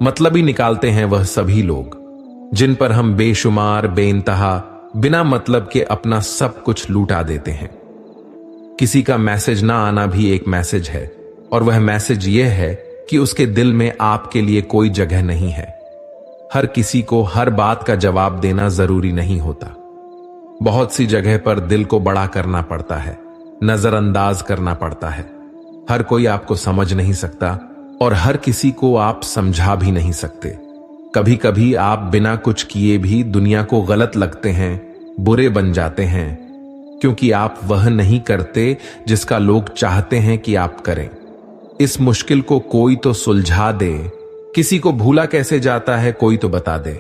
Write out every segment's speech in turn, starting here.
मतलब ही निकालते हैं वह सभी लोग जिन पर हम बेशुमार बेइंतहा बिना मतलब के अपना सब कुछ लूटा देते हैं। किसी का मैसेज ना आना भी एक मैसेज है, और वह मैसेज यह है कि उसके दिल में आपके लिए कोई जगह नहीं है। हर किसी को हर बात का जवाब देना जरूरी नहीं होता। बहुत सी जगह पर दिल को बड़ा करना पड़ता है, नजरअंदाज करना पड़ता है। हर कोई आपको समझ नहीं सकता और हर किसी को आप समझा भी नहीं सकते। कभी कभी आप बिना कुछ किए भी दुनिया को गलत लगते हैं, बुरे बन जाते हैं, क्योंकि आप वह नहीं करते जिसका लोग चाहते हैं कि आप करें। इस मुश्किल को कोई तो सुलझा दे। किसी को भूला कैसे जाता है कोई तो बता दे।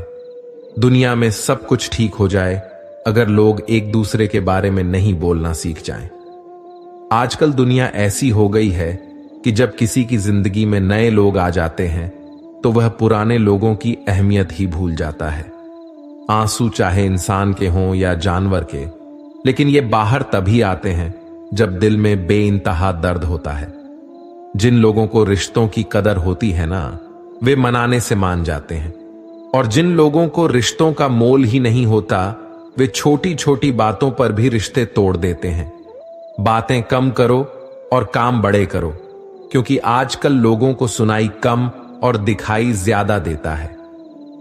दुनिया में सब कुछ ठीक हो जाए अगर लोग एक दूसरे के बारे में नहीं बोलना सीख जाएं। आजकल दुनिया ऐसी हो गई है कि जब किसी की जिंदगी में नए लोग आ जाते हैं तो वह पुराने लोगों की अहमियत ही भूल जाता है। आंसू चाहे इंसान के हों या जानवर के, लेकिन ये बाहर तभी आते हैं जब दिल में बेइंतहा दर्द होता है। जिन लोगों को रिश्तों की कदर होती है ना, वे मनाने से मान जाते हैं, और जिन लोगों को रिश्तों का मोल ही नहीं होता, वे छोटी छोटी बातों पर भी रिश्ते तोड़ देते हैं। बातें कम करो और काम बड़े करो, क्योंकि आजकल लोगों को सुनाई कम और दिखाई ज्यादा देता है।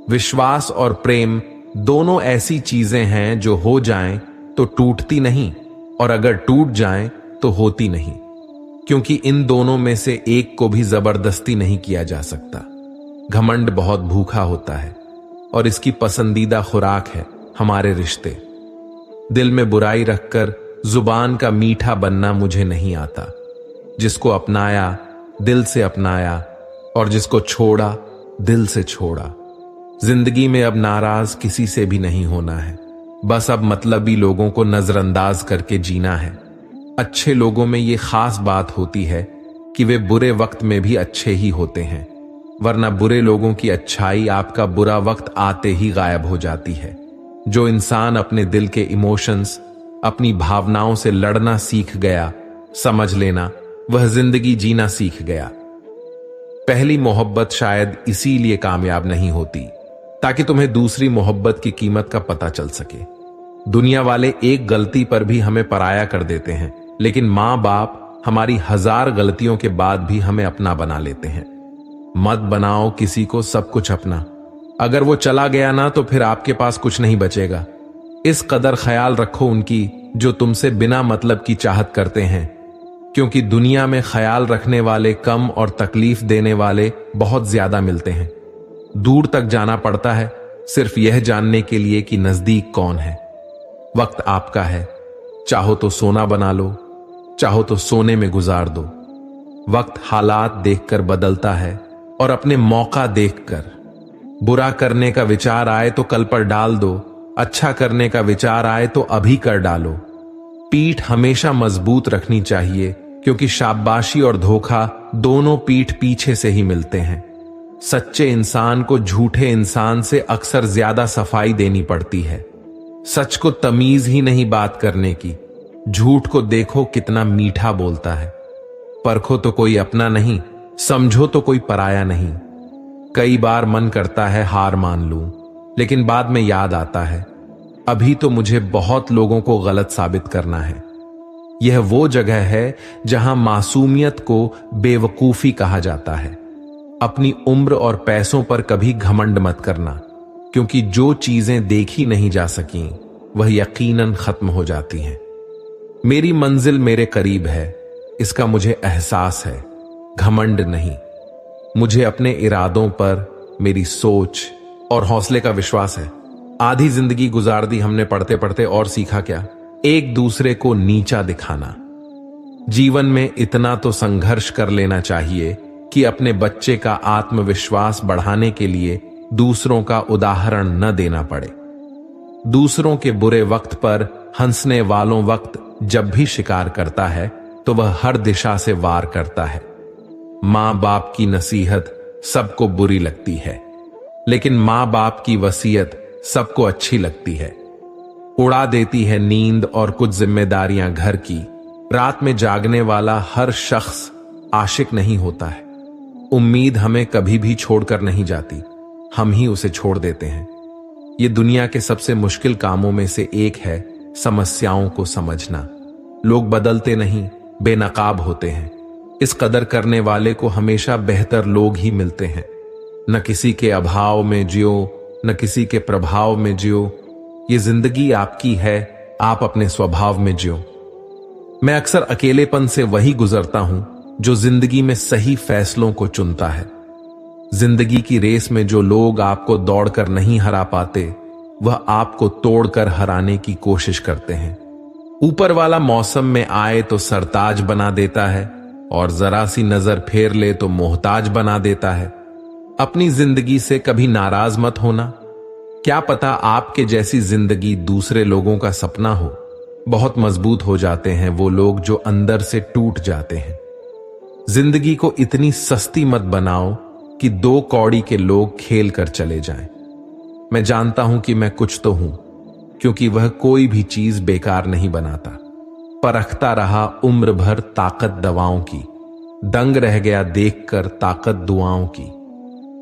विश्वास और प्रेम दोनों ऐसी चीजें हैं जो हो जाएं तो टूटती नहीं, और अगर टूट जाएं तो होती नहीं, क्योंकि इन दोनों में से एक को भी जबरदस्ती नहीं किया जा सकता। घमंड बहुत भूखा होता है और इसकी पसंदीदा खुराक है हमारे रिश्ते। दिल में बुराई रखकर जुबान का मीठा बनना मुझे नहीं आता। जिसको अपनाया दिल से अपनाया, और जिसको छोड़ा दिल से छोड़ा। जिंदगी में अब नाराज किसी से भी नहीं होना है, बस अब मतलबी लोगों को नजरअंदाज करके जीना है। अच्छे लोगों में ये खास बात होती है कि वे बुरे वक्त में भी अच्छे ही होते हैं, वरना बुरे लोगों की अच्छाई आपका बुरा वक्त आते ही गायब हो जाती है। जो इंसान अपने दिल के इमोशंस, अपनी भावनाओं से लड़ना सीख गया, समझ लेना वह जिंदगी जीना सीख गया। पहली मोहब्बत शायद इसीलिए कामयाब नहीं होती ताकि तुम्हें दूसरी मोहब्बत की कीमत का पता चल सके। दुनिया वाले एक गलती पर भी हमें पराया कर देते हैं, लेकिन माँ बाप हमारी 1000 गलतियों के बाद भी हमें अपना बना लेते हैं। मत बनाओ किसी को सब कुछ अपना। अगर वो चला गया ना तो फिर आपके पास कुछ नहीं बचेगा। इस कदर ख्याल रखो उनकी जो तुमसे बिना मतलब की चाहत करते हैं, क्योंकि दुनिया में ख्याल रखने वाले कम और तकलीफ देने वाले बहुत ज्यादा मिलते हैं। दूर तक जाना पड़ता है सिर्फ यह जानने के लिए कि नजदीक कौन है। वक्त आपका है, चाहो तो सोना बना लो, चाहो तो सोने में गुजार दो। वक्त हालात देखकर बदलता है और अपने मौका देखकर। बुरा करने का विचार आए तो कल पर डाल दो, अच्छा करने का विचार आए तो अभी कर डालो। पीठ हमेशा मजबूत रखनी चाहिए, क्योंकि शाबाशी और धोखा दोनों पीठ पीछे से ही मिलते हैं। सच्चे इंसान को झूठे इंसान से अक्सर ज्यादा सफाई देनी पड़ती है। सच को तमीज ही नहीं बात करने की। झूठ को देखो कितना मीठा बोलता है। परखो तो कोई अपना नहीं, समझो तो कोई पराया नहीं। कई बार मन करता है हार मान लूं, लेकिन बाद में याद आता है अभी तो मुझे बहुत लोगों को गलत साबित करना है। यह वो जगह है जहां मासूमियत को बेवकूफी कहा जाता है। अपनी उम्र और पैसों पर कभी घमंड मत करना, क्योंकि जो चीजें देखी नहीं जा सकी वह यकीनन खत्म हो जाती हैं। मेरी मंजिल मेरे करीब है, इसका मुझे एहसास है, घमंड नहीं। मुझे अपने इरादों पर, मेरी सोच और हौसले का विश्वास है। आधी जिंदगी गुजार दी हमने पढ़ते पढ़ते, और सीखा क्या? एक दूसरे को नीचा दिखाना। जीवन में इतना तो संघर्ष कर लेना चाहिए कि अपने बच्चे का आत्मविश्वास बढ़ाने के लिए दूसरों का उदाहरण न देना पड़े। दूसरों के बुरे वक्त पर हंसने वालों वक्त जब भी शिकार करता है तो वह हर दिशा से वार करता है। मां बाप की नसीहत सबको बुरी लगती है, लेकिन मां बाप की वसीयत सबको अच्छी लगती है। उड़ा देती है नींद और कुछ जिम्मेदारियां घर की। रात में जागने वाला हर शख्स आशिक नहीं होता है। उम्मीद हमें कभी भी छोड़कर नहीं जाती, हम ही उसे छोड़ देते हैं। ये दुनिया के सबसे मुश्किल कामों में से एक है, समस्याओं को समझना। लोग बदलते नहीं, बेनकाब होते हैं। इस कदर करने वाले को हमेशा बेहतर लोग ही मिलते हैं। न किसी के अभाव में जियो, न किसी के प्रभाव में जियो। ये जिंदगी आपकी है, आप अपने स्वभाव में जियो। मैं अक्सर अकेलेपन से वही गुजरता हूं जो जिंदगी में सही फैसलों को चुनता है। जिंदगी की रेस में जो लोग आपको दौड़कर नहीं हरा पाते, वह आपको तोड़कर हराने की कोशिश करते हैं। ऊपर वाला मौसम में आए तो सरताज बना देता है, और जरा सी नजर फेर ले तो मोहताज बना देता है। अपनी जिंदगी से कभी नाराज मत होना। क्या पता आपके जैसी जिंदगी दूसरे लोगों का सपना हो। बहुत मजबूत हो जाते हैं वो लोग जो अंदर से टूट जाते हैं। जिंदगी को इतनी सस्ती मत बनाओ कि 2 कौड़ी के लोग खेल कर चले जाएं। मैं जानता हूं कि मैं कुछ तो हूं, क्योंकि वह कोई भी चीज बेकार नहीं बनाता। परखता रहा उम्र भर ताकत दवाओं की, दंग रह गया देखकर ताकत दुआओं की।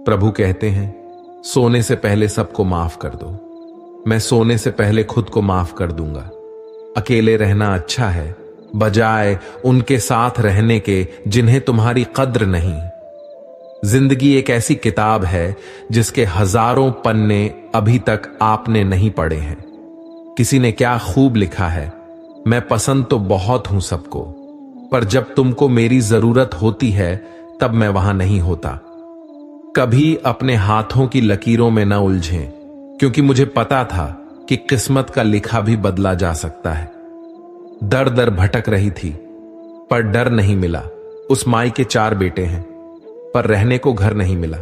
प्रभु कहते हैं, सोने से पहले सबको माफ कर दो। मैं सोने से पहले खुद को माफ कर दूंगा। अकेले रहना अच्छा है, बजाय उनके साथ रहने के जिन्हें तुम्हारी कद्र नहीं। जिंदगी एक ऐसी किताब है जिसके हजारों पन्ने अभी तक आपने नहीं पढ़े हैं। किसी ने क्या खूब लिखा है, मैं पसंद तो बहुत हूं सबको, पर जब तुमको मेरी जरूरत होती है तब मैं वहां नहीं होता। कभी अपने हाथों की लकीरों में न उलझें, क्योंकि मुझे पता था कि किस्मत का लिखा भी बदला जा सकता है। दर दर भटक रही थी, पर डर नहीं मिला। उस माई के 4 बेटे हैं, पर रहने को घर नहीं मिला।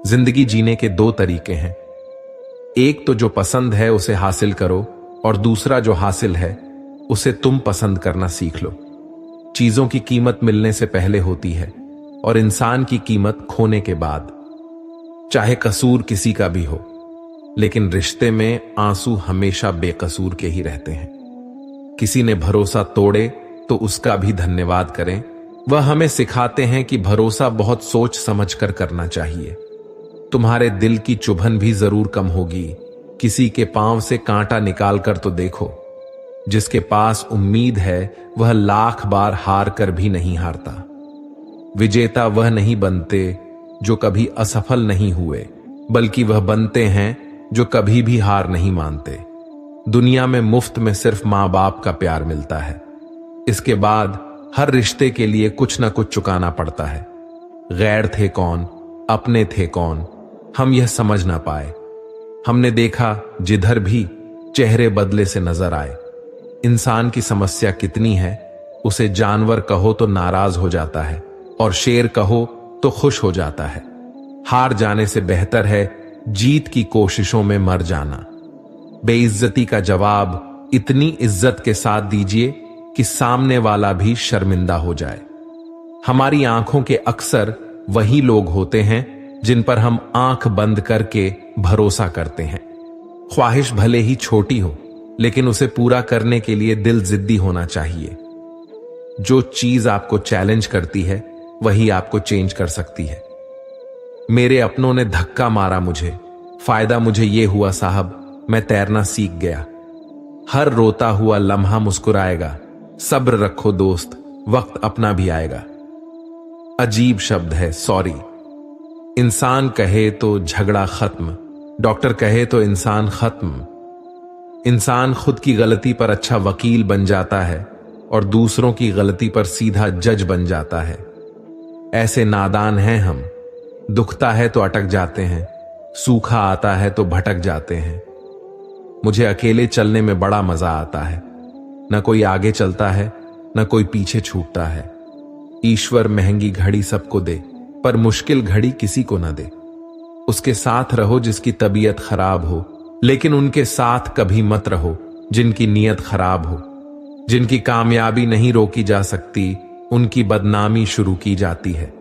जिंदगी जीने के 2 तरीके हैं। एक तो जो पसंद है उसे हासिल करो, और दूसरा जो हासिल है उसे तुम पसंद करना सीख लो। चीजों की कीमत मिलने से पहले होती है, और इंसान की कीमत खोने के बाद। चाहे कसूर किसी का भी हो, लेकिन रिश्ते में आंसू हमेशा बेकसूर के ही रहते हैं। किसी ने भरोसा तोड़े तो उसका भी धन्यवाद करें। वह हमें सिखाते हैं कि भरोसा बहुत सोच समझकर करना चाहिए। तुम्हारे दिल की चुभन भी जरूर कम होगी। किसी के पांव से कांटा निकाल कर तो देखो। जिसके पास उम्मीद है वह लाख बार हार कर भी नहीं हारता। विजेता वह नहीं बनते जो कभी असफल नहीं हुए, बल्कि वह बनते हैं जो कभी भी हार नहीं मानते। दुनिया में मुफ्त में सिर्फ मां बाप का प्यार मिलता है। इसके बाद हर रिश्ते के लिए कुछ ना कुछ चुकाना पड़ता है। गैर थे कौन, अपने थे कौन, हम यह समझ ना पाए। हमने देखा जिधर भी चेहरे बदले से नजर आए। इंसान की समस्या कितनी है, उसे जानवर कहो तो नाराज हो जाता है, और शेर कहो तो खुश हो जाता है। हार जाने से बेहतर है जीत की कोशिशों में मर जाना। बेइज्जती का जवाब इतनी इज्जत के साथ दीजिए कि सामने वाला भी शर्मिंदा हो जाए। हमारी आंखों के अक्सर वही लोग होते हैं जिन पर हम आंख बंद करके भरोसा करते हैं। ख्वाहिश भले ही छोटी हो, लेकिन उसे पूरा करने के लिए दिल जिद्दी होना चाहिए। जो चीज आपको चैलेंज करती है वही आपको चेंज कर सकती है। मेरे अपनों ने धक्का मारा मुझे, फायदा मुझे यह हुआ साहब, मैं तैरना सीख गया। हर रोता हुआ लम्हा मुस्कुराएगा। सब्र रखो दोस्त, वक्त अपना भी आएगा। अजीब शब्द है सॉरी। इंसान कहे तो झगड़ा खत्म, डॉक्टर कहे तो इंसान खत्म। इंसान खुद की गलती पर अच्छा वकील बन जाता है, और दूसरों की गलती पर सीधा जज बन जाता है। ऐसे नादान हैं हम। दुखता है तो अटक जाते हैं, सूखा आता है तो भटक जाते हैं। मुझे अकेले चलने में बड़ा मजा आता है। न कोई आगे चलता है, न कोई पीछे छूटता है। ईश्वर महंगी घड़ी सबको दे, पर मुश्किल घड़ी किसी को न दे। उसके साथ रहो जिसकी तबीयत खराब हो, लेकिन उनके साथ कभी मत रहो जिनकी नीयत खराब हो। जिनकी कामयाबी नहीं रोकी जा सकती, उनकी बदनामी शुरू की जाती है।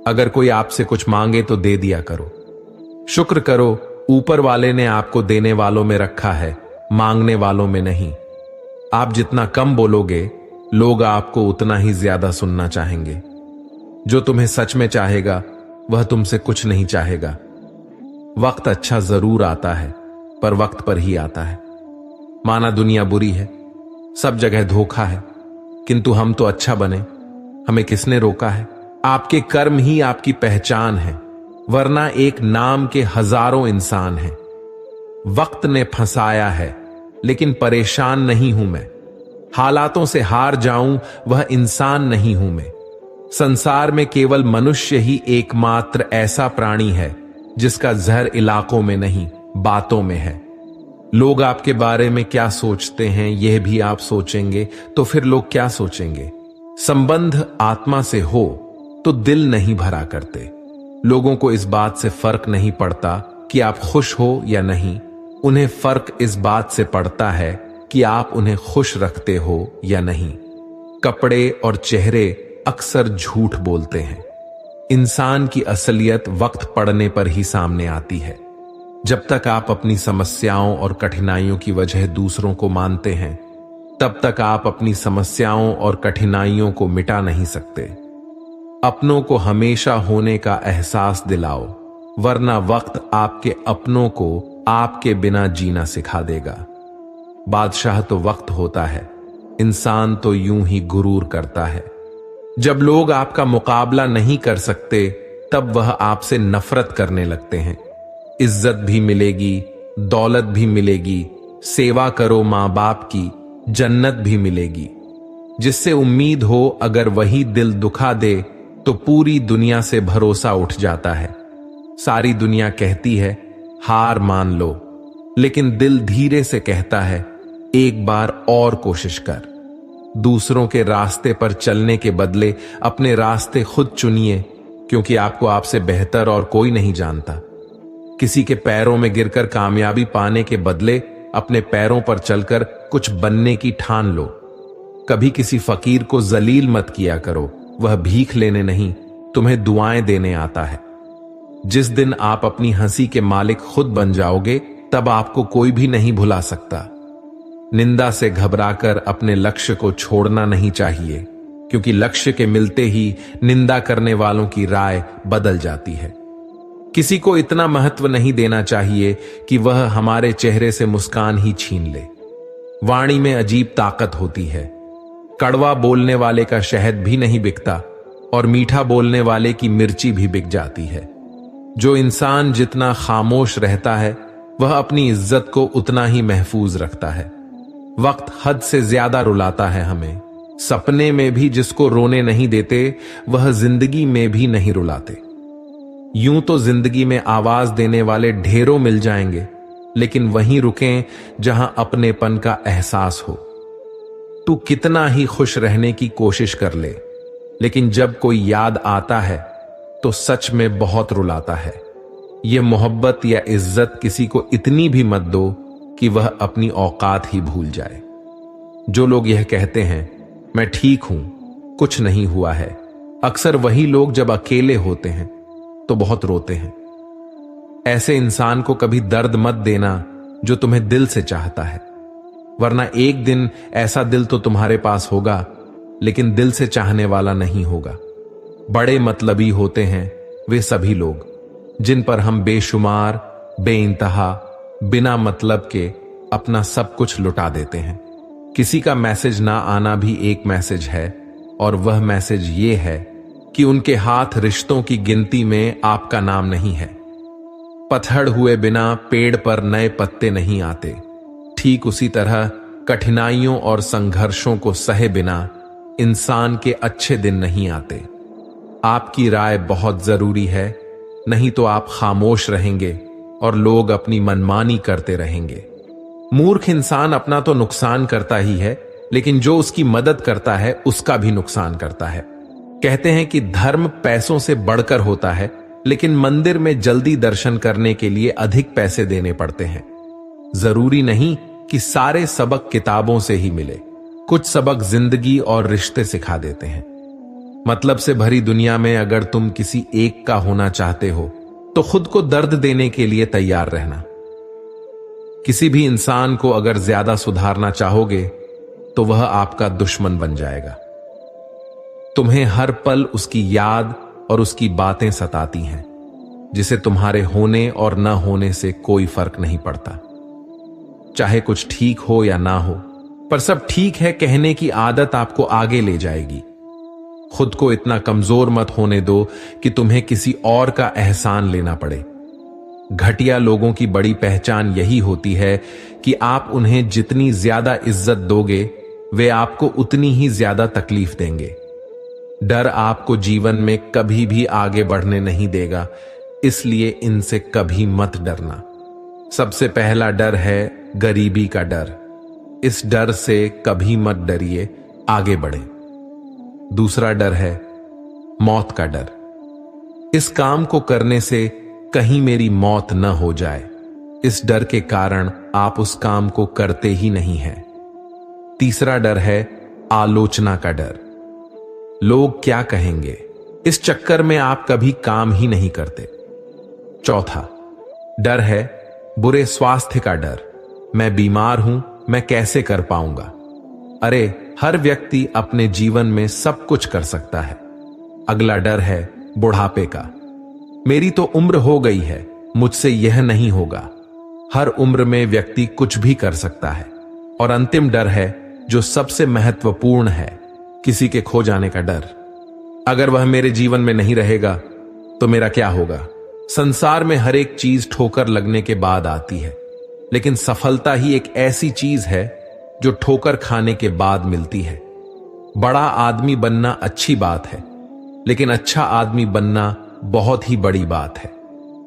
अगर कोई आपसे कुछ मांगे तो दे दिया करो। शुक्र करो, ऊपर वाले ने आपको देने वालों में रखा है, मांगने वालों में नहीं। आप जितना कम बोलोगे, लोग आपको उतना ही ज्यादा सुनना चाहेंगे। जो तुम्हें सच में चाहेगा वह तुमसे कुछ नहीं चाहेगा। वक्त अच्छा जरूर आता है, पर वक्त पर ही आता है। माना दुनिया बुरी है, सब जगह धोखा है, किंतु हम तो अच्छा बने, हमें किसने रोका है? आपके कर्म ही आपकी पहचान है, वरना एक नाम के हजारों इंसान हैं। वक्त ने फंसाया है, लेकिन परेशान नहीं हूं मैं। हालातों से हार जाऊं वह इंसान नहीं हूं मैं। संसार में केवल मनुष्य ही एकमात्र ऐसा प्राणी है जिसका जहर इलाकों में नहीं, बातों में है। लोग आपके बारे में क्या सोचते हैं यह भी आप सोचेंगे तो फिर लोग क्या सोचेंगे? संबंध आत्मा से हो तो दिल नहीं भरा करते। लोगों को इस बात से फर्क नहीं पड़ता कि आप खुश हो या नहीं, उन्हें फर्क इस बात से पड़ता है कि आप उन्हें खुश रखते हो या नहीं। कपड़े और चेहरे अक्सर झूठ बोलते हैं। इंसान की असलियत वक्त पड़ने पर ही सामने आती है। जब तक आप अपनी समस्याओं और कठिनाइयों की वजह दूसरों को मानते हैं, तब तक आप अपनी समस्याओं और कठिनाइयों को मिटा नहीं सकते। अपनों को हमेशा होने का एहसास दिलाओ, वरना वक्त आपके अपनों को आपके बिना जीना सिखा देगा। बादशाह तो वक्त होता है, इंसान तो यूं ही गुरूर करता है। जब लोग आपका मुकाबला नहीं कर सकते, तब वह आपसे नफरत करने लगते हैं। इज्जत भी मिलेगी, दौलत भी मिलेगी, सेवा करो मां बाप की, जन्नत भी मिलेगी। जिससे उम्मीद हो अगर वही दिल दुखा दे तो पूरी दुनिया से भरोसा उठ जाता है। सारी दुनिया कहती है हार मान लो, लेकिन दिल धीरे से कहता है एक बार और कोशिश कर। दूसरों के रास्ते पर चलने के बदले अपने रास्ते खुद चुनिए, क्योंकि आपको आपसे बेहतर और कोई नहीं जानता। किसी के पैरों में गिरकर कामयाबी पाने के बदले अपने पैरों पर चलकर कुछ बनने की ठान लो। कभी किसी फकीर को जलील मत किया करो, वह भीख लेने नहीं, तुम्हें दुआएं देने आता है। जिस दिन आप अपनी हंसी के मालिक खुद बन जाओगे, तब आपको कोई भी नहीं भुला सकता। निंदा से घबराकर अपने लक्ष्य को छोड़ना नहीं चाहिए, क्योंकि लक्ष्य के मिलते ही निंदा करने वालों की राय बदल जाती है। किसी को इतना महत्व नहीं देना चाहिए कि वह हमारे चेहरे से मुस्कान ही छीन ले। वाणी में अजीब ताकत होती है। कड़वा बोलने वाले का शहद भी नहीं बिकता और मीठा बोलने वाले की मिर्ची भी बिक जाती है। जो इंसान जितना खामोश रहता है, वह अपनी इज्जत को उतना ही महफूज रखता है। वक्त हद से ज्यादा रुलाता है हमें। सपने में भी जिसको रोने नहीं देते, वह जिंदगी में भी नहीं रुलाते। यूं तो जिंदगी में आवाज देने वाले ढेरों मिल जाएंगे, लेकिन वहीं रुकें जहां अपनेपन का एहसास हो। तू कितना ही खुश रहने की कोशिश कर ले, लेकिन जब कोई याद आता है तो सच में बहुत रुलाता है। यह मोहब्बत या इज्जत किसी को इतनी भी मत दो कि वह अपनी औकात ही भूल जाए। जो लोग यह कहते हैं मैं ठीक हूं, कुछ नहीं हुआ है, अक्सर वही लोग जब अकेले होते हैं तो बहुत रोते हैं। ऐसे इंसान को कभी दर्द मत देना जो तुम्हें दिल से चाहता है, वरना एक दिन ऐसा दिल तो तुम्हारे पास होगा, लेकिन दिल से चाहने वाला नहीं होगा। बड़े मतलबी होते हैं वे सभी लोग जिन पर हम बेशुमार, बेइंतहा, बिना मतलब के अपना सब कुछ लुटा देते हैं। किसी का मैसेज ना आना भी एक मैसेज है, और वह मैसेज ये है कि उनके हाथ रिश्तों की गिनती में आपका नाम नहीं है। पतझड़ हुए बिना पेड़ पर नए पत्ते नहीं आते। ठीक उसी तरह कठिनाइयों और संघर्षों को सहे बिना इंसान के अच्छे दिन नहीं आते। आपकी राय बहुत जरूरी है, नहीं तो आप खामोश रहेंगे और लोग अपनी मनमानी करते रहेंगे। मूर्ख इंसान अपना तो नुकसान करता ही है, लेकिन जो उसकी मदद करता है उसका भी नुकसान करता है। कहते हैं कि धर्म पैसों से बढ़कर होता है, लेकिन मंदिर में जल्दी दर्शन करने के लिए अधिक पैसे देने पड़ते हैं। जरूरी नहीं कि सारे सबक किताबों से ही मिले, कुछ सबक जिंदगी और रिश्ते सिखा देते हैं। मतलब से भरी दुनिया में अगर तुम किसी एक का होना चाहते हो तो खुद को दर्द देने के लिए तैयार रहना। किसी भी इंसान को अगर ज्यादा सुधारना चाहोगे तो वह आपका दुश्मन बन जाएगा। तुम्हें हर पल उसकी याद और उसकी बातें सताती हैं, जिसे तुम्हारे होने और न होने से कोई फर्क नहीं पड़ता। चाहे कुछ ठीक हो या ना हो, पर सब ठीक है कहने की आदत आपको आगे ले जाएगी। खुद को इतना कमजोर मत होने दो कि तुम्हें किसी और का एहसान लेना पड़े। घटिया लोगों की बड़ी पहचान यही होती है कि आप उन्हें जितनी ज्यादा इज्जत दोगे, वे आपको उतनी ही ज्यादा तकलीफ देंगे। डर आपको जीवन में कभी भी आगे बढ़ने नहीं देगा, इसलिए इनसे कभी मत डरना। सबसे पहला डर है गरीबी का डर। इस डर से कभी मत डरिए, आगे बढ़े। दूसरा डर है मौत का डर। इस काम को करने से कहीं मेरी मौत न हो जाए, इस डर के कारण आप उस काम को करते ही नहीं हैं। तीसरा डर है आलोचना का डर। लोग क्या कहेंगे, इस चक्कर में आप कभी काम ही नहीं करते। चौथा डर है बुरे स्वास्थ्य का डर। मैं बीमार हूं, मैं कैसे कर पाऊंगा। अरे हर व्यक्ति अपने जीवन में सब कुछ कर सकता है। अगला डर है बुढ़ापे का। मेरी तो उम्र हो गई है, मुझसे यह नहीं होगा। हर उम्र में व्यक्ति कुछ भी कर सकता है। और अंतिम डर है जो सबसे महत्वपूर्ण है, किसी के खो जाने का डर। अगर वह मेरे जीवन में नहीं रहेगा तो मेरा क्या होगा। संसार में हर एक चीज ठोकर लगने के बाद आती है, लेकिन सफलता ही एक ऐसी चीज है जो ठोकर खाने के बाद मिलती है। बड़ा आदमी बनना अच्छी बात है, लेकिन अच्छा आदमी बनना बहुत ही बड़ी बात है।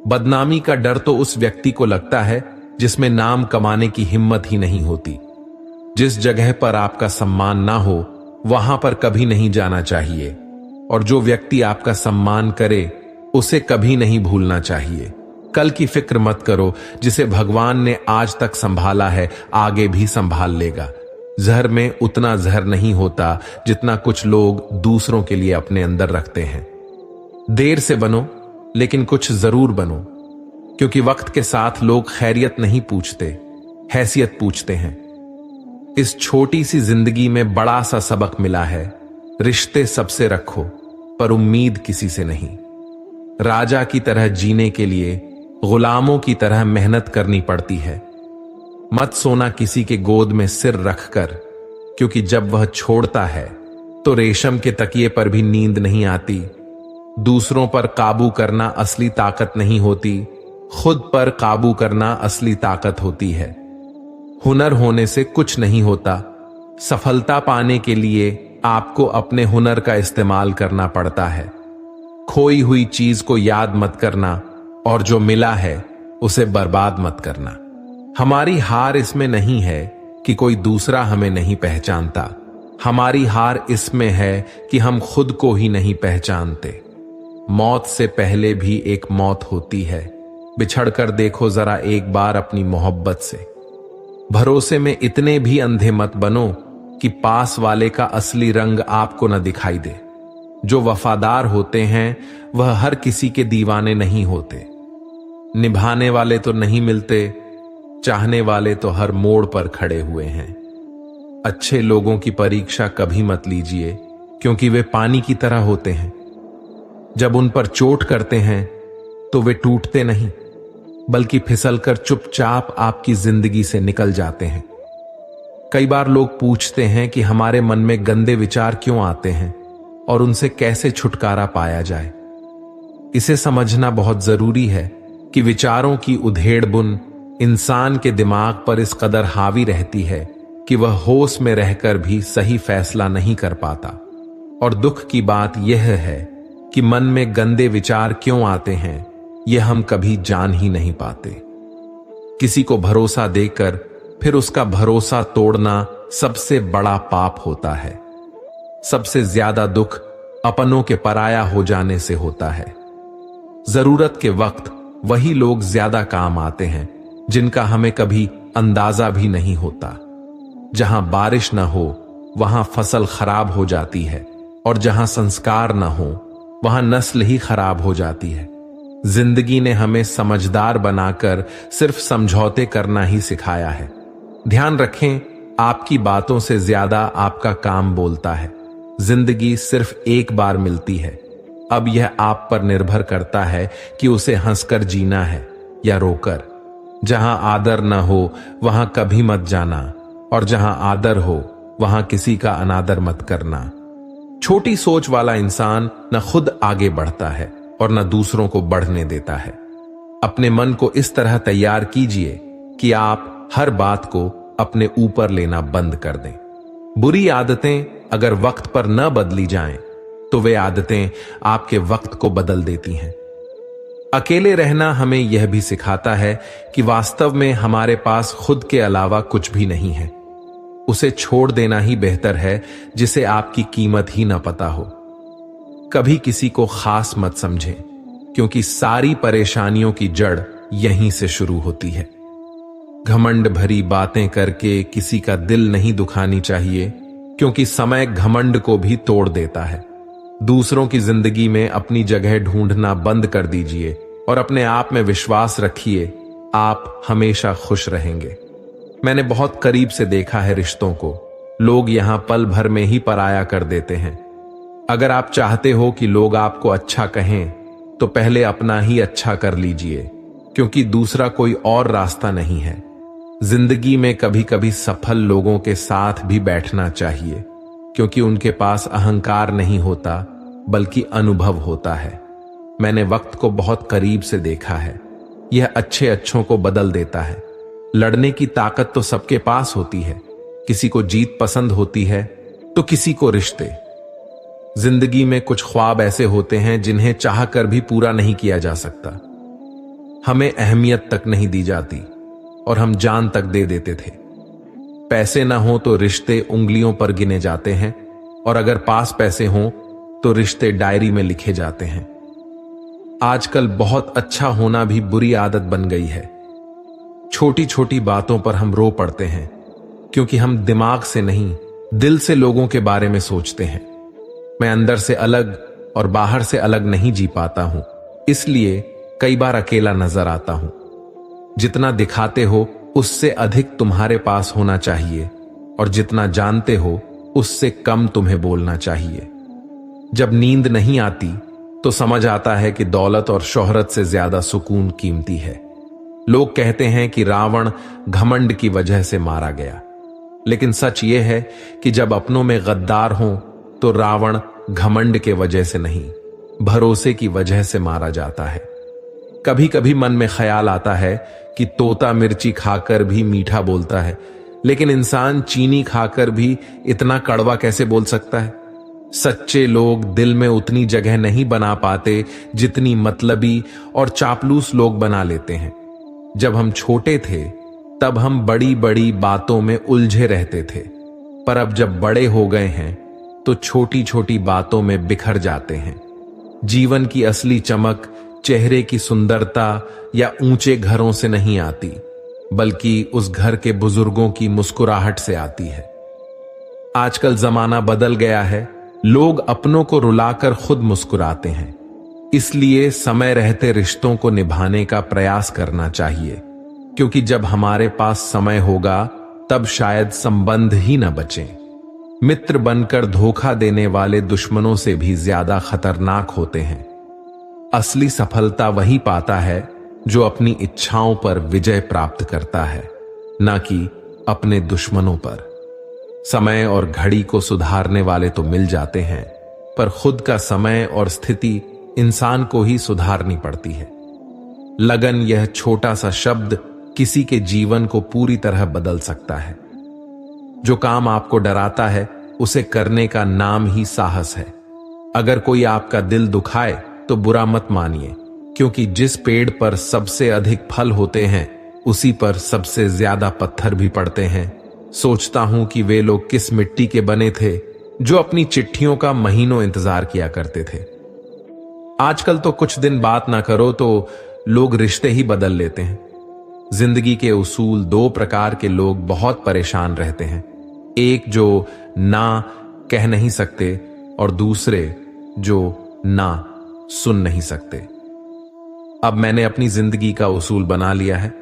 बदनामी का डर तो उस व्यक्ति को लगता है जिसमें नाम कमाने की हिम्मत ही नहीं होती। जिस जगह पर आपका सम्मान ना हो, वहां पर कभी नहीं जाना चाहिए। और जो व्यक्ति आपका सम्मान करे, उसे कभी नहीं भूलना चाहिए। कल की फिक्र मत करो, जिसे भगवान ने आज तक संभाला है, आगे भी संभाल लेगा। जहर में उतना जहर नहीं होता जितना कुछ लोग दूसरों के लिए अपने अंदर रखते हैं। देर से बनो, लेकिन कुछ जरूर बनो, क्योंकि वक्त के साथ लोग खैरियत नहीं पूछते, हैसियत पूछते हैं। इस छोटी सी जिंदगी में बड़ा सा सबक मिला है, रिश्ते सबसे रखो पर उम्मीद किसी से नहीं। राजा की तरह जीने के लिए गुलामों की तरह मेहनत करनी पड़ती है। मत सोना किसी के गोद में सिर रखकर, क्योंकि जब वह छोड़ता है तो रेशम के तकिए पर भी नींद नहीं आती। दूसरों पर काबू करना असली ताकत नहीं होती, खुद पर काबू करना असली ताकत होती है। हुनर होने से कुछ नहीं होता। सफलता पाने के लिए आपको अपने हुनर का इस्तेमाल करना पड़ता है। खोई हुई चीज को याद मत करना, और जो मिला है उसे बर्बाद मत करना। हमारी हार इसमें नहीं है कि कोई दूसरा हमें नहीं पहचानता, हमारी हार इसमें है कि हम खुद को ही नहीं पहचानते। मौत से पहले भी एक मौत होती है। बिछड़कर देखो जरा एक बार अपनी मोहब्बत से। भरोसे में इतने भी अंधे मत बनो कि पास वाले का असली रंग आपको न दिखाई दे। जो वफादार होते हैं वह हर किसी के दीवाने नहीं होते। निभाने वाले तो नहीं मिलते, चाहने वाले तो हर मोड़ पर खड़े हुए हैं। अच्छे लोगों की परीक्षा कभी मत लीजिए, क्योंकि वे पानी की तरह होते हैं। जब उन पर चोट करते हैं तो वे टूटते नहीं, बल्कि फिसलकर चुपचाप आपकी जिंदगी से निकल जाते हैं। कई बार लोग पूछते हैं कि हमारे मन में गंदे विचार क्यों आते हैं और उनसे कैसे छुटकारा पाया जाए। इसे समझना बहुत जरूरी है कि विचारों की उधेड़ बुन इंसान के दिमाग पर इस कदर हावी रहती है कि वह होश में रहकर भी सही फैसला नहीं कर पाता। और दुख की बात यह है कि मन में गंदे विचार क्यों आते हैं, यह हम कभी जान ही नहीं पाते। किसी को भरोसा देकर फिर उसका भरोसा तोड़ना सबसे बड़ा पाप होता है। सबसे ज्यादा दुख अपनों के पराया हो जाने से होता है। जरूरत के वक्त वही लोग ज्यादा काम आते हैं जिनका हमें कभी अंदाजा भी नहीं होता। जहां बारिश न हो वहां फसल खराब हो जाती है, और जहां संस्कार न हो वहां नस्ल ही खराब हो जाती है। जिंदगी ने हमें समझदार बनाकर सिर्फ समझौते करना ही सिखाया है। ध्यान रखें, आपकी बातों से ज्यादा आपका काम बोलता है। जिंदगी सिर्फ एक बार मिलती है। अब यह आप पर निर्भर करता है कि उसे हंसकर जीना है या रोकर। जहां आदर न हो वहां कभी मत जाना, और जहां आदर हो वहां किसी का अनादर मत करना। छोटी सोच वाला इंसान न खुद आगे बढ़ता है और न दूसरों को बढ़ने देता है। अपने मन को इस तरह तैयार कीजिए कि आप हर बात को अपने ऊपर लेना बंद कर दें। बुरी आदतें अगर वक्त पर न बदली जाएं, तो वे आदतें आपके वक्त को बदल देती हैं। अकेले रहना हमें यह भी सिखाता है कि वास्तव में हमारे पास खुद के अलावा कुछ भी नहीं है। उसे छोड़ देना ही बेहतर है जिसे आपकी कीमत ही न पता हो। कभी किसी को खास मत समझें, क्योंकि सारी परेशानियों की जड़ यहीं से शुरू होती है। घमंड भरी बातें करके किसी का दिल नहीं दुखानी चाहिए, क्योंकि समय घमंड को भी तोड़ देता है। दूसरों की जिंदगी में अपनी जगह ढूंढना बंद कर दीजिए और अपने आप में विश्वास रखिए, आप हमेशा खुश रहेंगे। मैंने बहुत करीब से देखा है रिश्तों को। लोग यहां पल भर में ही पराया कर देते हैं। अगर आप चाहते हो कि लोग आपको अच्छा कहें, तो पहले अपना ही अच्छा कर लीजिए, क्योंकि दूसरा कोई और रास्ता नहीं है। जिंदगी में कभी कभी सफल लोगों के साथ भी बैठना चाहिए, क्योंकि उनके पास अहंकार नहीं होता बल्कि अनुभव होता है। मैंने वक्त को बहुत करीब से देखा है। यह अच्छे अच्छों को बदल देता है। लड़ने की ताकत तो सबके पास होती है। किसी को जीत पसंद होती है तो किसी को रिश्ते। जिंदगी में कुछ ख्वाब ऐसे होते हैं जिन्हें चाहकर भी पूरा नहीं किया जा सकता। हमें अहमियत तक नहीं दी जाती और हम जान तक दे देते थे। पैसे ना हो तो रिश्ते उंगलियों पर गिने जाते हैं, और अगर पास पैसे हों तो रिश्ते डायरी में लिखे जाते हैं। आजकल बहुत अच्छा होना भी बुरी आदत बन गई है। छोटी छोटी बातों पर हम रो पड़ते हैं, क्योंकि हम दिमाग से नहीं दिल से लोगों के बारे में सोचते हैं। मैं अंदर से अलग और बाहर से अलग नहीं जी पाता हूं, इसलिए कई बार अकेला नजर आता हूं। जितना दिखाते हो उससे अधिक तुम्हारे पास होना चाहिए, और जितना जानते हो उससे कम तुम्हें बोलना चाहिए। जब नींद नहीं आती तो समझ आता है कि दौलत और शोहरत से ज्यादा सुकून कीमती है। लोग कहते हैं कि रावण घमंड की वजह से मारा गया, लेकिन सच यह है कि जब अपनों में गद्दार हों तो रावण घमंड के वजह से नहीं, भरोसे की वजह से मारा जाता है। कभी कभी मन में ख्याल आता है कि तोता मिर्ची खाकर भी मीठा बोलता है, लेकिन इंसान चीनी खाकर भी इतना कड़वा कैसे बोल सकता है। सच्चे लोग दिल में उतनी जगह नहीं बना पाते जितनी मतलबी और चापलूस लोग बना लेते हैं। जब हम छोटे थे तब हम बड़ी बड़ी बातों में उलझे रहते थे, पर अब जब बड़े हो गए हैं तो छोटी छोटी बातों में बिखर जाते हैं। जीवन की असली चमक चेहरे की सुंदरता या ऊंचे घरों से नहीं आती, बल्कि उस घर के बुजुर्गों की मुस्कुराहट से आती है। आजकल जमाना बदल गया है। लोग अपनों को रुलाकर खुद मुस्कुराते हैं। इसलिए समय रहते रिश्तों को निभाने का प्रयास करना चाहिए, क्योंकि जब हमारे पास समय होगा तब शायद संबंध ही न बचें। मित्र बनकर धोखा देने वाले दुश्मनों से भी ज्यादा खतरनाक होते हैं। असली सफलता वही पाता है जो अपनी इच्छाओं पर विजय प्राप्त करता है, न कि अपने दुश्मनों पर। समय और घड़ी को सुधारने वाले तो मिल जाते हैं, पर खुद का समय और स्थिति इंसान को ही सुधारनी पड़ती है। लगन यह छोटा सा शब्द किसी के जीवन को पूरी तरह बदल सकता है। जो काम आपको डराता है उसे करने का नाम ही साहस है। अगर कोई आपका दिल दुखाए तो बुरा मत मानिए, क्योंकि जिस पेड़ पर सबसे अधिक फल होते हैं उसी पर सबसे ज्यादा पत्थर भी पड़ते हैं। सोचता हूं कि वे लोग किस मिट्टी के बने थे जो अपनी चिट्ठियों का महीनों इंतजार किया करते थे। आजकल तो कुछ दिन बात ना करो तो लोग रिश्ते ही बदल लेते हैं। जिंदगी के उसूल, दो प्रकार के लोग बहुत परेशान रहते हैं। एक जो ना कह नहीं सकते और दूसरे जो ना सुन नहीं सकते। अब मैंने अपनी जिंदगी का उसूल बना लिया है,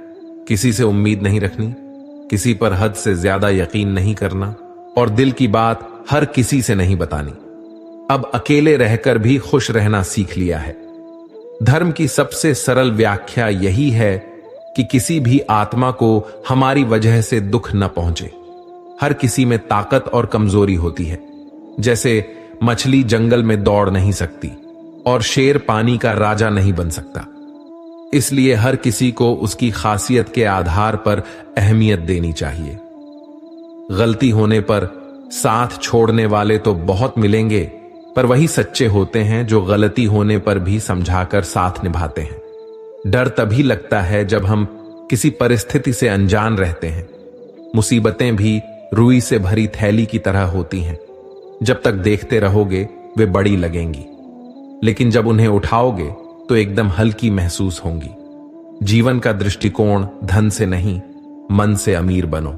किसी से उम्मीद नहीं रखनी, किसी पर हद से ज्यादा यकीन नहीं करना, और दिल की बात हर किसी से नहीं बतानी। अब अकेले रहकर भी खुश रहना सीख लिया है। धर्म की सबसे सरल व्याख्या यही है कि किसी भी आत्मा को हमारी वजह से दुख न पहुंचे। हर किसी में ताकत और कमजोरी होती है। जैसे मछली जंगल में दौड़ नहीं सकती और शेर पानी का राजा नहीं बन सकता। इसलिए हर किसी को उसकी खासियत के आधार पर अहमियत देनी चाहिए। गलती होने पर साथ छोड़ने वाले तो बहुत मिलेंगे, पर वही सच्चे होते हैं जो गलती होने पर भी समझाकर साथ निभाते हैं। डर तभी लगता है जब हम किसी परिस्थिति से अनजान रहते हैं। मुसीबतें भी रुई से भरी थैली की तरह होती हैं। जब तक देखते रहोगे वे बड़ी लगेंगी, लेकिन जब उन्हें उठाओगे तो एकदम हल्की महसूस होंगी। जीवन का दृष्टिकोण धन से नहीं, मन से अमीर बनो।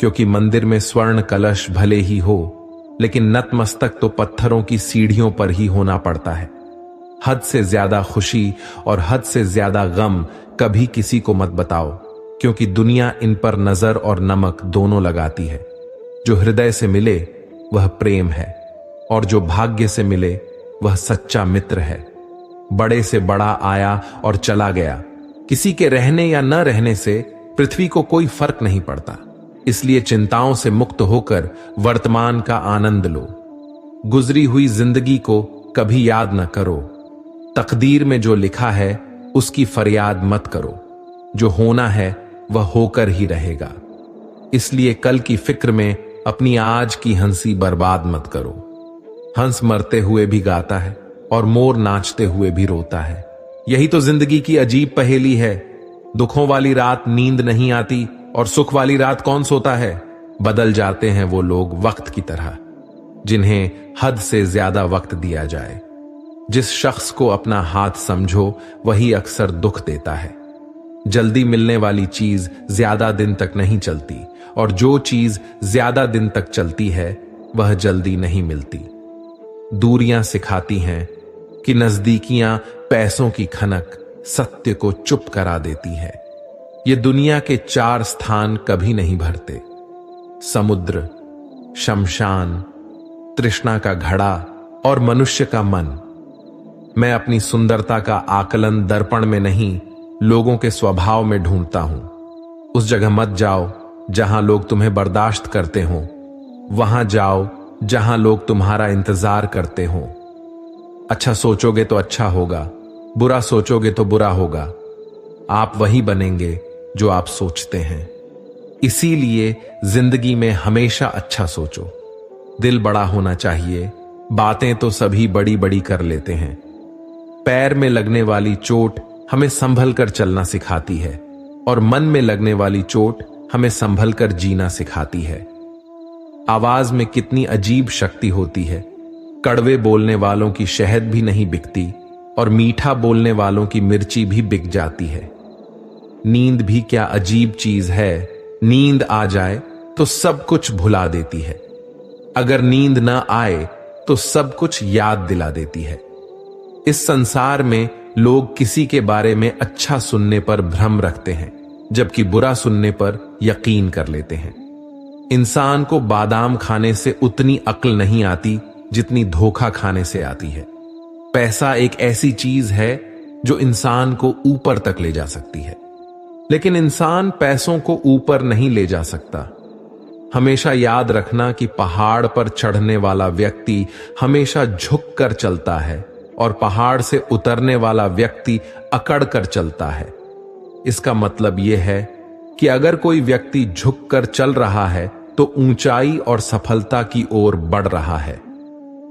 क्योंकि मंदिर में स्वर्ण कलश भले ही हो, लेकिन नतमस्तक तो पत्थरों की सीढ़ियों पर ही होना पड़ता है। हद से ज्यादा खुशी और हद से ज्यादा गम कभी किसी को मत बताओ, क्योंकि दुनिया इन पर नजर और नमक दोनों लगाती है। जो हृदय से मिले वह प्रेम है, और जो भाग्य से मिले वह सच्चा मित्र है। बड़े से बड़ा आया और चला गया, किसी के रहने या न रहने से पृथ्वी को कोई फर्क नहीं पड़ता। इसलिए चिंताओं से मुक्त होकर वर्तमान का आनंद लो। गुजरी हुई जिंदगी को कभी याद न करो। तकदीर में जो लिखा है उसकी फरियाद मत करो। जो होना है वह होकर ही रहेगा। इसलिए कल की फिक्र में अपनी आज की हंसी बर्बाद मत करो। हंस मरते हुए भी गाता है और मोर नाचते हुए भी रोता है। यही तो जिंदगी की अजीब पहेली है। दुखों वाली रात नींद नहीं आती और सुख वाली रात कौन सोता है। बदल जाते हैं वो लोग वक्त की तरह, जिन्हें हद से ज्यादा वक्त दिया जाए। जिस शख्स को अपना हाथ समझो वही अक्सर दुख देता है। जल्दी मिलने वाली चीज ज्यादा दिन तक नहीं चलती, और जो चीज ज्यादा दिन तक चलती है वह जल्दी नहीं मिलती। दूरियां सिखाती हैं कि नजदीकियां पैसों की खनक सत्य को चुप करा देती है। ये दुनिया के 4 स्थान कभी नहीं भरते: समुद्र, शमशान, तृष्णा का घड़ा और मनुष्य का मन। मैं अपनी सुंदरता का आकलन दर्पण में नहीं, लोगों के स्वभाव में ढूंढता हूं। उस जगह मत जाओ जहां लोग तुम्हें बर्दाश्त करते हो, वहां जाओ जहां लोग तुम्हारा इंतजार करते हो। अच्छा सोचोगे तो अच्छा होगा, बुरा सोचोगे तो बुरा होगा। आप वही बनेंगे जो आप सोचते हैं। इसीलिए जिंदगी में हमेशा अच्छा सोचो। दिल बड़ा होना चाहिए। बातें तो सभी बड़ी बड़ी कर लेते हैं। पैर में लगने वाली चोट हमें संभल कर चलना सिखाती है, और मन में लगने वाली चोट हमें संभल कर जीना सिखाती है। आवाज में कितनी अजीब शक्ति होती है। कड़वे बोलने वालों की शहद भी नहीं बिकती, और मीठा बोलने वालों की मिर्ची भी बिक जाती है। नींद भी क्या अजीब चीज है। नींद आ जाए तो सब कुछ भुला देती है। अगर नींद न आए तो सब कुछ याद दिला देती है। इस संसार में लोग किसी के बारे में अच्छा सुनने पर भ्रम रखते हैं, जबकि बुरा सुनने पर यकीन कर लेते हैं। इंसान को बादाम खाने से उतनी अक्ल नहीं आती जितनी धोखा खाने से आती है। पैसा एक ऐसी चीज है जो इंसान को ऊपर तक ले जा सकती है, लेकिन इंसान पैसों को ऊपर नहीं ले जा सकता। हमेशा याद रखना कि पहाड़ पर चढ़ने वाला व्यक्ति हमेशा झुक कर चलता है, और पहाड़ से उतरने वाला व्यक्ति अकड़ कर चलता है। इसका मतलब यह है कि अगर कोई व्यक्ति झुक कर चल रहा है तो ऊंचाई और सफलता की ओर बढ़ रहा है,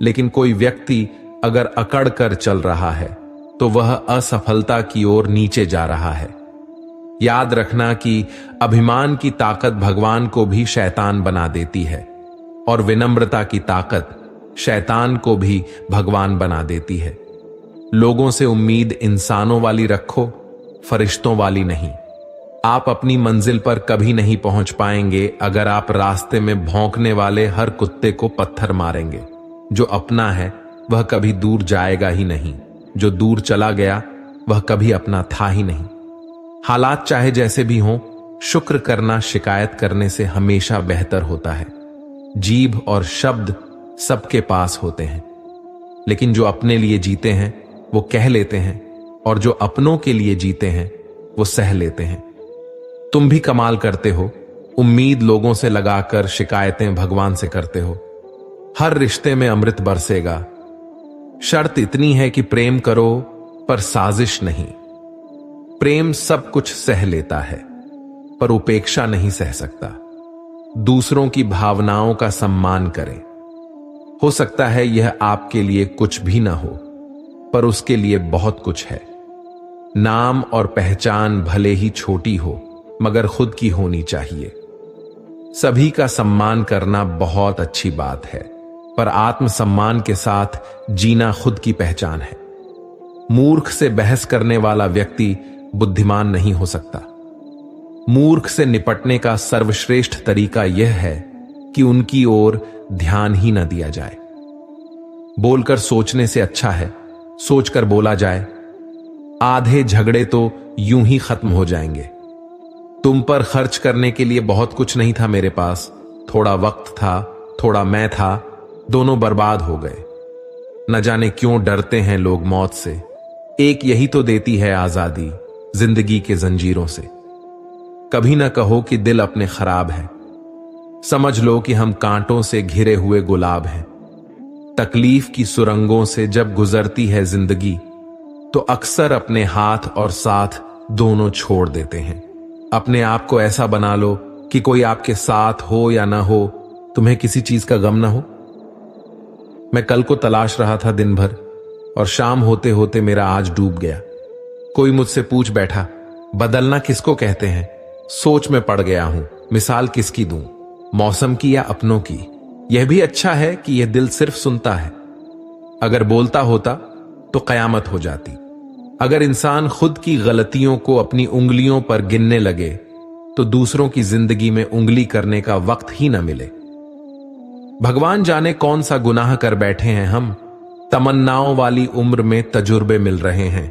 लेकिन कोई व्यक्ति अगर अकड़ कर चल रहा है तो वह असफलता की ओर नीचे जा रहा है। याद रखना कि अभिमान की ताकत भगवान को भी शैतान बना देती है, और विनम्रता की ताकत शैतान को भी भगवान बना देती है। लोगों से उम्मीद इंसानों वाली रखो, फरिश्तों वाली नहीं। आप अपनी मंजिल पर कभी नहीं पहुंच पाएंगे अगर आप रास्ते में भौंकने वाले हर कुत्ते को पत्थर मारेंगे। जो अपना है वह कभी दूर जाएगा ही नहीं। जो दूर चला गया वह कभी अपना था ही नहीं। हालात चाहे जैसे भी हों, शुक्र करना शिकायत करने से हमेशा बेहतर होता है। जीभ और शब्द सबके पास होते हैं, लेकिन जो अपने लिए जीते हैं वो कह लेते हैं, और जो अपनों के लिए जीते हैं वो सह लेते हैं। तुम भी कमाल करते हो, उम्मीद लोगों से लगाकर शिकायतें भगवान से करते हो। हर रिश्ते में अमृत बरसेगा, शर्त इतनी है कि प्रेम करो पर साजिश नहीं। प्रेम सब कुछ सह लेता है पर उपेक्षा नहीं सह सकता। दूसरों की भावनाओं का सम्मान करें। हो सकता है यह आपके लिए कुछ भी ना हो, पर उसके लिए बहुत कुछ है। नाम और पहचान भले ही छोटी हो, मगर खुद की होनी चाहिए। सभी का सम्मान करना बहुत अच्छी बात है, पर आत्मसम्मान के साथ जीना खुद की पहचान है। मूर्ख से बहस करने वाला व्यक्ति बुद्धिमान नहीं हो सकता। मूर्ख से निपटने का सर्वश्रेष्ठ तरीका यह है कि उनकी ओर ध्यान ही न दिया जाए। बोलकर सोचने से अच्छा है सोचकर बोला जाए। आधे झगड़े तो यूं ही खत्म हो जाएंगे। तुम पर खर्च करने के लिए बहुत कुछ नहीं था मेरे पास, थोड़ा वक्त था, थोड़ा मैं था, दोनों बर्बाद हो गए। न जाने क्यों डरते हैं लोग मौत से। एक यही तो देती है आजादी जिंदगी के जंजीरों से। कभी ना कहो कि दिल अपने खराब है। समझ लो कि हम कांटों से घिरे हुए गुलाब हैं। तकलीफ की सुरंगों से जब गुजरती है जिंदगी, तो अक्सर अपने हाथ और साथ दोनों छोड़ देते हैं। अपने आप को ऐसा बना लो कि कोई आपके साथ हो या ना हो, तुम्हें किसी चीज का गम ना हो। मैं कल को तलाश रहा था दिन भर, और शाम होते होते मेरा आज डूब गया। कोई मुझसे पूछ बैठा, बदलना किसको कहते हैं? सोच में पड़ गया हूं, मिसाल किसकी दूं, मौसम की या अपनों की? यह भी अच्छा है कि यह दिल सिर्फ सुनता है। अगर बोलता होता तो कयामत हो जाती। अगर इंसान खुद की गलतियों को अपनी उंगलियों पर गिनने लगे, तो दूसरों की जिंदगी में उंगली करने का वक्त ही न मिले। भगवान जाने कौन सा गुनाह कर बैठे हैं हम। तमन्नाओं वाली उम्र में तजुर्बे मिल रहे हैं।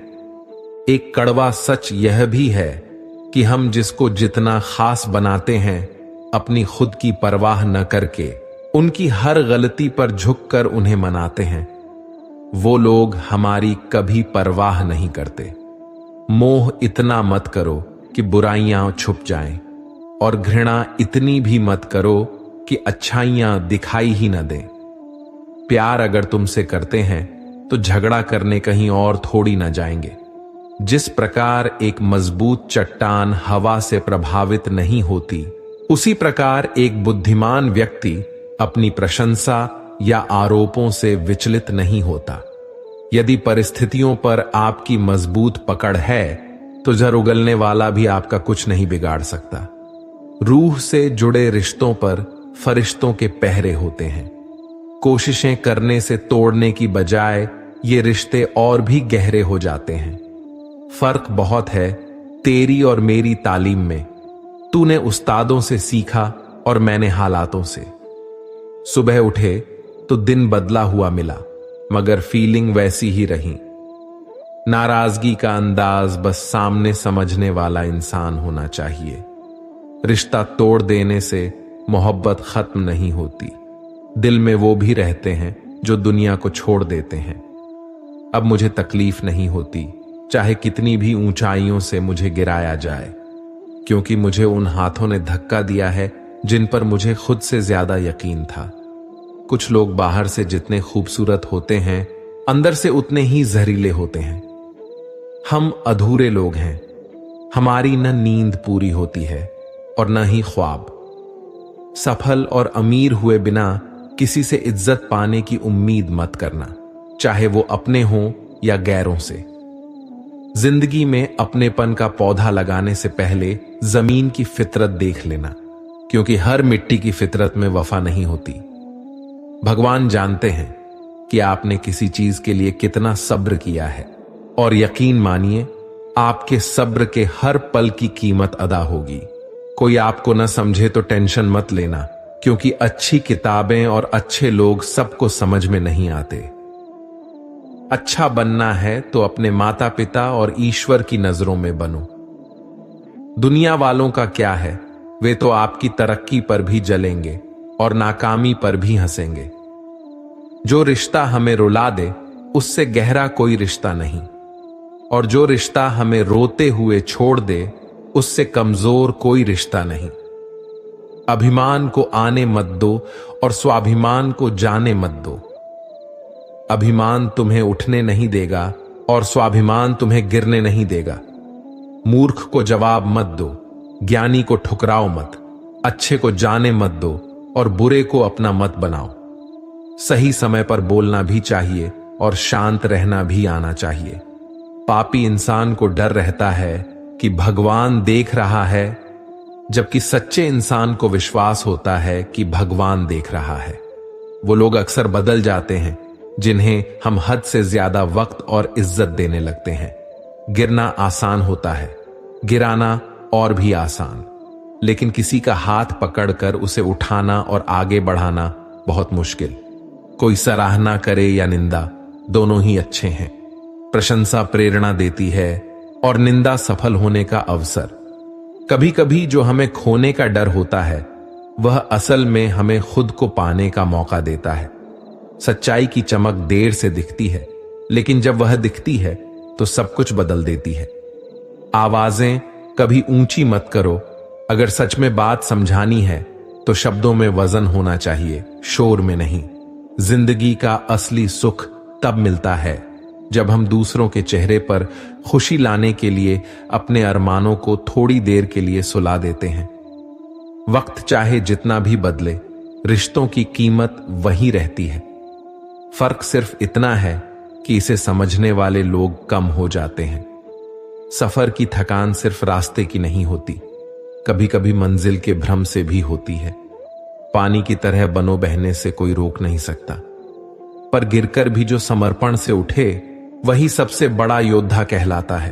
एक कड़वा सच यह भी है कि हम जिसको जितना खास बनाते हैं, अपनी खुद की परवाह न करके उनकी हर गलती पर झुककर उन्हें मनाते हैं, वो लोग हमारी कभी परवाह नहीं करते। मोह इतना मत करो कि बुराइयां छुप जाएं, और घृणा इतनी भी मत करो कि अच्छाइयां दिखाई ही न दें। प्यार अगर तुमसे करते हैं तो झगड़ा करने कहीं और थोड़ी न जाएंगे। जिस प्रकार एक मजबूत चट्टान हवा से प्रभावित नहीं होती, उसी प्रकार एक बुद्धिमान व्यक्ति अपनी प्रशंसा या आरोपों से विचलित नहीं होता। यदि परिस्थितियों पर आपकी मजबूत पकड़ है, तो जर उगलने वाला भी आपका कुछ नहीं बिगाड़ सकता। रूह से जुड़े रिश्तों पर फरिश्तों के पहरे होते हैं। कोशिशें करने से तोड़ने की बजाय ये रिश्ते और भी गहरे हो जाते हैं। फर्क बहुत है तेरी और मेरी तालीम में। तूने उस्तादों से सीखा और मैंने हालातों से। सुबह उठे तो दिन बदला हुआ मिला, मगर फीलिंग वैसी ही रही। नाराजगी का अंदाज बस सामने समझने वाला इंसान होना चाहिए। रिश्ता तोड़ देने से मोहब्बत खत्म नहीं होती। दिल में वो भी रहते हैं जो दुनिया को छोड़ देते हैं। अब मुझे तकलीफ नहीं होती, चाहे कितनी भी ऊंचाइयों से मुझे गिराया जाए, क्योंकि मुझे उन हाथों ने धक्का दिया है जिन पर मुझे खुद से ज्यादा यकीन था। कुछ लोग बाहर से जितने खूबसूरत होते हैं, अंदर से उतने ही जहरीले होते हैं। हम अधूरे लोग हैं। हमारी न नींद पूरी होती है और न ही ख्वाब। सफल और अमीर हुए बिना किसी से इज्जत पाने की उम्मीद मत करना, चाहे वो अपने हों या गैरों से। जिंदगी में अपनेपन का पौधा लगाने से पहले जमीन की फितरत देख लेना, क्योंकि हर मिट्टी की फितरत में वफा नहीं होती। भगवान जानते हैं कि आपने किसी चीज के लिए कितना सब्र किया है, और यकीन मानिए आपके सब्र के हर पल की कीमत अदा होगी। कोई आपको न समझे तो टेंशन मत लेना, क्योंकि अच्छी किताबें और अच्छे लोग सबको समझ में नहीं आते। अच्छा बनना है तो अपने माता पिता और ईश्वर की नजरों में बनो। दुनिया वालों का क्या है, वे तो आपकी तरक्की पर भी जलेंगे, और नाकामी पर भी हंसेंगे। जो रिश्ता हमें रुला दे उससे गहरा कोई रिश्ता नहीं, और जो रिश्ता हमें रोते हुए छोड़ दे उससे कमजोर कोई रिश्ता नहीं। अभिमान को आने मत दो और स्वाभिमान को जाने मत दो। अभिमान तुम्हें उठने नहीं देगा और स्वाभिमान तुम्हें गिरने नहीं देगा। मूर्ख को जवाब मत दो, ज्ञानी को ठुकराओ मत, अच्छे को जाने मत दो और बुरे को अपना मत बनाओ। सही समय पर बोलना भी चाहिए और शांत रहना भी आना चाहिए। पापी इंसान को डर रहता है कि भगवान देख रहा है, जबकि सच्चे इंसान को विश्वास होता है कि भगवान देख रहा है। वो लोग अक्सर बदल जाते हैं जिन्हें हम हद से ज्यादा वक्त और इज्जत देने लगते हैं। गिरना आसान होता है, गिराना और भी आसान, लेकिन किसी का हाथ पकड़कर उसे उठाना और आगे बढ़ाना बहुत मुश्किल। कोई सराहना करे या निंदा, दोनों ही अच्छे हैं। प्रशंसा प्रेरणा देती है और निंदा सफल होने का अवसर। कभी कभी जो हमें खोने का डर होता है वह असल में हमें खुद को पाने का मौका देता है। सच्चाई की चमक देर से दिखती है, लेकिन जब वह दिखती है तो सब कुछ बदल देती है। आवाजें कभी ऊंची मत करो। अगर सच में बात समझानी है तो शब्दों में वजन होना चाहिए, शोर में नहीं। जिंदगी का असली सुख तब मिलता है जब हम दूसरों के चेहरे पर खुशी लाने के लिए अपने अरमानों को थोड़ी देर के लिए सुला देते हैं। वक्त चाहे जितना भी बदले, रिश्तों की कीमत वही रहती है। फर्क सिर्फ इतना है कि इसे समझने वाले लोग कम हो जाते हैं। सफर की थकान सिर्फ रास्ते की नहीं होती, कभी कभी मंजिल के भ्रम से भी होती है। पानी की तरह बनो बहने से कोई रोक नहीं सकता, पर गिरकर भी जो समर्पण से उठे वही सबसे बड़ा योद्धा कहलाता है।